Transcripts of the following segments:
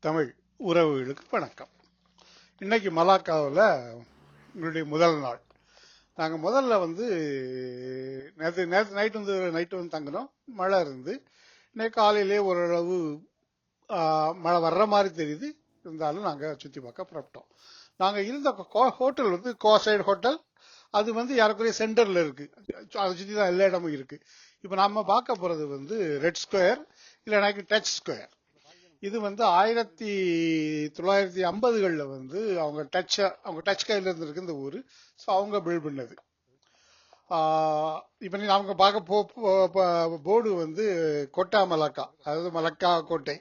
தமிழ் உறவுகளுக்கு வணக்கம். இன்னைக்கு மலாக்காவில் உங்களுடைய முதல் நாள். நாங்கள் முதல்ல வந்து நேற்று நேற்று நைட்டு வந்து தங்கினோம். மழை இருந்து இன்னைக்கு காலையிலே ஓரளவு மழை வர்ற மாதிரி தெரியுது. இருந்தாலும் நாங்கள் சுற்றி பார்க்க புறப்பட்டோம். நாங்கள் இருந்த ஹோட்டல் வந்து கோசைடு ஹோட்டல். அது வந்து யாருக்குரிய சென்டரில் இருக்கு. அதை சுற்றி தான் எல்லா இடமும் இருக்கு. இப்போ நாம பார்க்க போறது வந்து ரெட் ஸ்கொயர் இல்லைனாக்கி டச் ஸ்கொயர். இது வந்து 1950களில் வந்து அவங்க டச் கையில் இருந்திருக்கு இந்த ஊர். ஸோ அவங்க பில்ட் பண்ணது. இப்போ அவங்க பார்க்க போர்டு வந்து கொட்டா மலக்கா, அதாவது மலக்கா கோட்டை.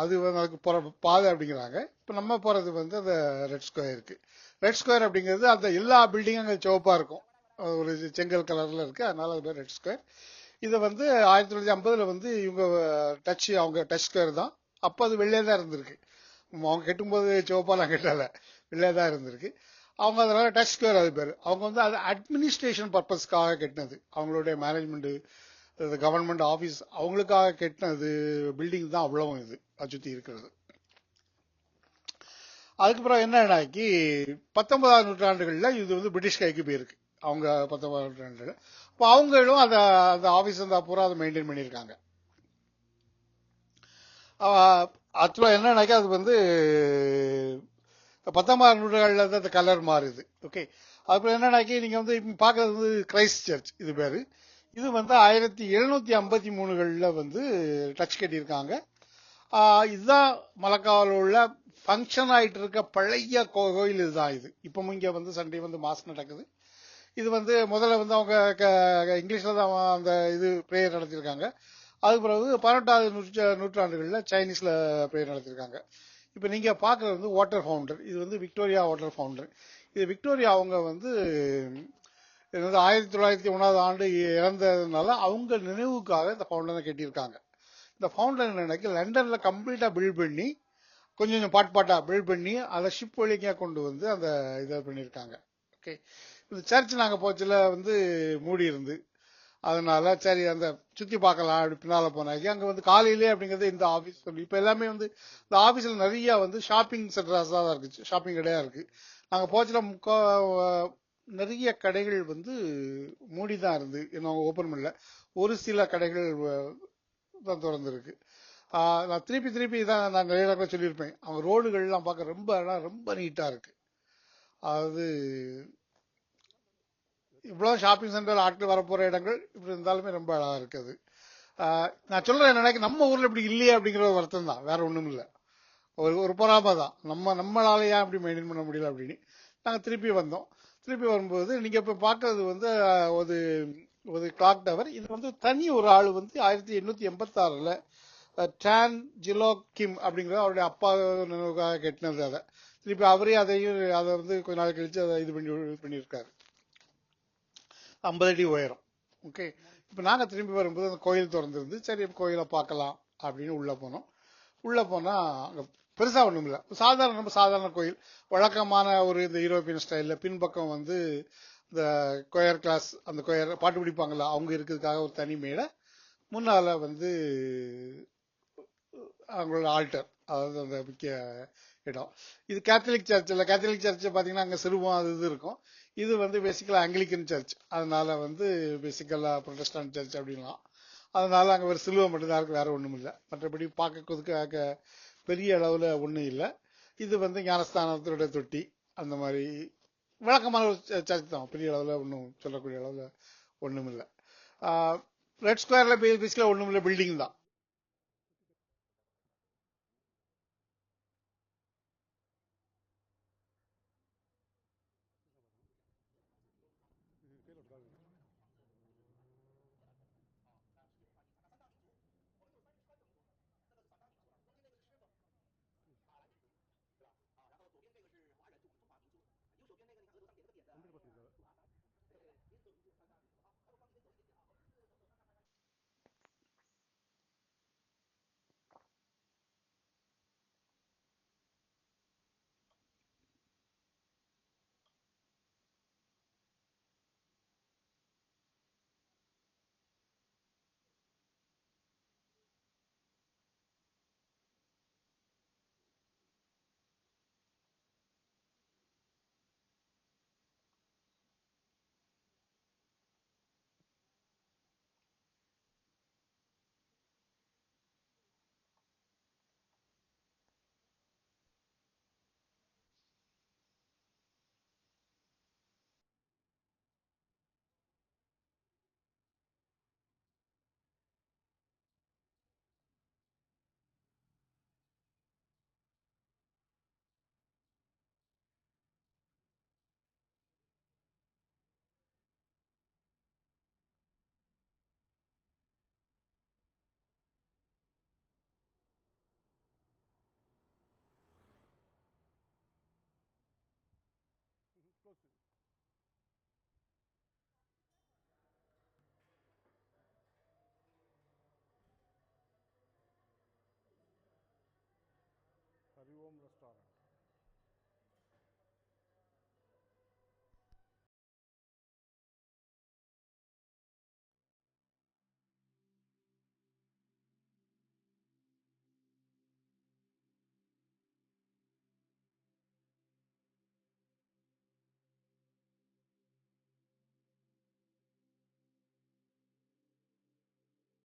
அது வந்து அதுக்கு போற பாதை அப்படிங்கிறாங்க. இப்போ நம்ம போறது வந்து அந்த ரெட் ஸ்கொயருக்கு. ரெட் ஸ்கொயர் அப்படிங்கிறது அந்த எல்லா பில்டிங்கும் அங்கே சிவப்பா இருக்கும். ஒரு செங்கல் கலர்ல இருக்கு, அதனால அது பேர் ரெட் ஸ்கொயர். இதை வந்து 1950ல வந்து இவங்க அவங்க டச் ஸ்கொயர் தான். அப்போ அது வெள்ளையே தான் இருந்திருக்கு. அவங்க கெட்டும்போது சிவப்பாலாம் கெட்டல, வெள்ளையே தான் இருந்திருக்கு. அவங்க அதனால டச் ஸ்கொயர் அது பேர். அவங்க வந்து அது அட்மினிஸ்ட்ரேஷன் பர்பஸ்க்காக கெட்டினது. அவங்களுடைய மேனேஜ்மெண்ட், கவர்மெண்ட் ஆஃபீஸ் அவங்களுக்காக கெட்டினது பில்டிங் தான் அவ்வளவும். இது அது சுற்றி இருக்கிறது. அதுக்கப்புறம் என்னன்னாக்கி 19ஆம் நூற்றாண்டுகளில் இது வந்து பிரிட்டிஷ் கைக்கு போயிருக்கு. அவங்க 19ஆம் நூற்றாண்டுல இப்போ அவங்களும் அந்த அந்த ஆஃபீஸ் அந்த பூரா அதை மெயின்டைன் பண்ணியிருக்காங்க. ஆக்சுவலாக என்னன்னாக்கா அது வந்து 19ஆம் நூற்றாண்டில் தான் அந்த கலர் மாறுது. ஓகே. அப்புறம் என்னன்னாக்கி நீங்கள் வந்து இப்போ பார்க்கறது வந்து கிரைஸ்ட் சர்ச் இது பேர். இது வந்து 1753களில் வந்து டச் கட்டியிருக்காங்க. இதுதான் மலக்காவில் உள்ள ஃபங்க்ஷன் ஆகிட்டு இருக்க பழைய கோயில். இதுதான் இது. இப்போ இங்கே வந்து சண்டே வந்து மாஸ் நடக்குது. இது வந்து முதல்ல வந்து அவங்க இங்கிலீஷில் தான் அந்த இது ப்ரேயர் நடத்தியிருக்காங்க. அதுக்கு பிறகு 18வது நூற்றாண்டுகளில் சைனீஸில் ப்ரேயர் நடத்தியிருக்காங்க. இப்போ நீங்கள் பார்க்குறது வந்து வாட்டர் ஃபவுண்டன். இது வந்து விக்டோரியா வாட்டர் ஃபவுண்டன். இது விக்டோரியா அவங்க வந்து 1901 இறந்ததுனால அவங்க நினைவுக்காக இந்த ஃபவுண்டனை கட்டியிருக்காங்க. இந்த ஃபவுண்டன் எனக்கு லண்டனில் கம்ப்ளீட்டாக பில்ட் பண்ணி கொஞ்சம் கொஞ்சம் பாட்டாக பில்ட் பண்ணி அதை ஷிப் வழிக்காக கொண்டு வந்து அந்த இதை பண்ணியிருக்காங்க. ஓகே. இந்த சர்ச் நாங்கள் போச்சில் வந்து மூடி இருந்து, அதனால சரி அந்த சுற்றி பார்க்கலாம் அப்படி பின்னால் போனாக்கி அங்கே வந்து காலையிலே அப்படிங்கிறது இந்த ஆஃபீஸ் சொல்லி இப்போ எல்லாமே வந்து இந்த ஆஃபீஸில் நிறைய வந்து ஷாப்பிங் சென்டர்ஸாக தான் இருக்குது, ஷாப்பிங் கடையாக இருக்குது. நாங்கள் போச்சில் நிறைய கடைகள் வந்து மூடி தான் இருந்து, இன்னும் ஓப்பன் பண்ணல. ஒரு சில கடைகள் தான் திறந்துருக்கு. நான் திருப்பி திருப்பி தான் நான் நிறைய இடத்துல சொல்லியிருப்பேன். அவங்க ரோடுகள்லாம் பார்க்க ரொம்ப ரொம்ப நீட்டாக இருக்கு. அதாவது இவ்வளோ ஷாப்பிங் சென்டர் ஆட்கள் வரப்போகிற இடங்கள் இப்படி இருந்தாலுமே ரொம்ப அழகாக இருக்குது. நான் சொல்கிறேன் என்னன்னா நம்ம ஊரில் இப்படி இல்லையே அப்படிங்கிற ஒரு வருத்தம் தான், வேற ஒன்றும் இல்லை. ஒரு பொறாமை தான். நம்மளால ஏன் அப்படி மெயின்டைன் பண்ண முடியல அப்படின்னு நாங்கள் திருப்பி வந்தோம். திருப்பி வரும்போது நீங்கள் இப்போ பார்க்கறது வந்து ஒரு ஒரு கிளாக் டவர். இது வந்து தனி ஒரு ஆள் வந்து 1886ல் டான் ஜிலோ கிம் அப்படிங்கிற அவருடைய அப்பா நினைவுக்காக கட்டினது. அதை திருப்பி அவரே அதை வந்து கொஞ்ச நாள் கழிச்சு அதை இது பண்ணியிருக்காரு. 50 அடி உயரம். ஓகே. இப்போ நாங்கள் திரும்பி வரும்போது அந்த கோயில் திறந்துருந்து, சரி கோயிலை பார்க்கலாம் அப்படின்னு உள்ளே போனோம். உள்ளே போனால் அங்கே பெருசாக ஒன்றும் இல்லை. ரொம்ப சாதாரண கோயில். வழக்கமான ஒரு இந்த யூரோப்பியன் ஸ்டைலில் பின்பக்கம் வந்து இந்த கொயர் கிளாஸ், அந்த கொயர் பாட்டு பிடிப்பாங்கல்ல, அவங்க இருக்கிறதுக்காக ஒரு தனி மேடை. முன்னால் வந்து அவங்களோட ஆல்டர், அதாவது அந்த முக்கிய இடம். இது கேத்தலிக் சர்ச்சில், கேத்தலிக் சர்ச்சை பார்த்தீங்கன்னா அங்கே சிறுவம் அது இது இருக்கும். இது வந்து பேசிக்கலாக ஆங்கிலிக்கன் சர்ச், அதனால வந்து பேசிக்கலாக ப்ரொட்டஸ்டன்ட் சர்ச் அப்படின்லாம். அதனால அங்கே ஒரு சிலுவை மட்டும்தான் இருக்கு, வேற ஒன்றும் இல்லை. மற்றபடி பார்க்கறதுக்கு பெரிய அளவில் ஒன்றும் இல்லை. இது வந்து ஞானஸ்தானத்தோட தொட்டி அந்த மாதிரி வழக்கமான ஒரு சர்ச் தான். பெரிய அளவில் ஒன்றும் சொல்லக்கூடிய அளவில் ஒன்றும் இல்லை. ரெட் ஸ்கொயரில் பேசிக்கலாக ஒன்றும் இல்லை, பில்டிங் தான். Muslim restaurant.